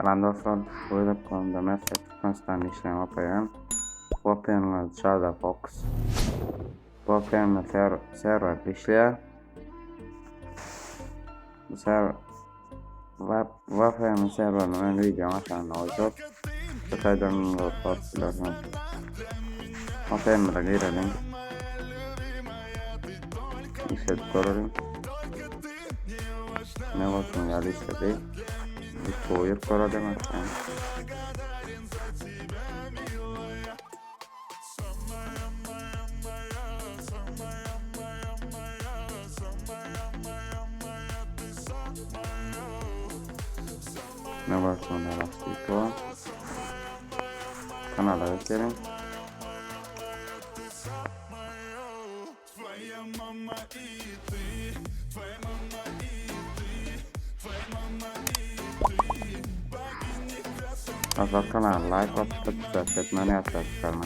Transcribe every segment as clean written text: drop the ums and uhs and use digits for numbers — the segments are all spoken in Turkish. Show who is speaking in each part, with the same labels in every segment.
Speaker 1: Dostlar, o'ylab qoldim, Mesut chiqmasdan ishlamayapman. VPN'lar Jada Box. VPN server ishlayapti. VPN serverni men video masalani olib, qayerdan topsizlarman. VPN'ga girelim. İşte koyalım. Ne olsun ya listede. Bir koyup koyalım aslında. Ne var sonra rastlayıp kanala eklerim. Asal kanal like atıp subscribe etmeni yapacaklarım.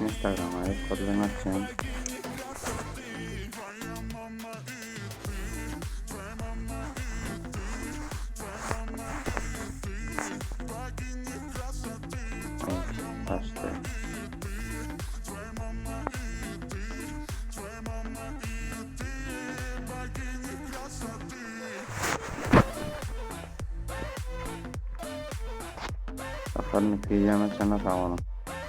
Speaker 1: Instagram'a kodunu açayım. Açtı. Bakalım bir yiyemezsen nasıl alalım.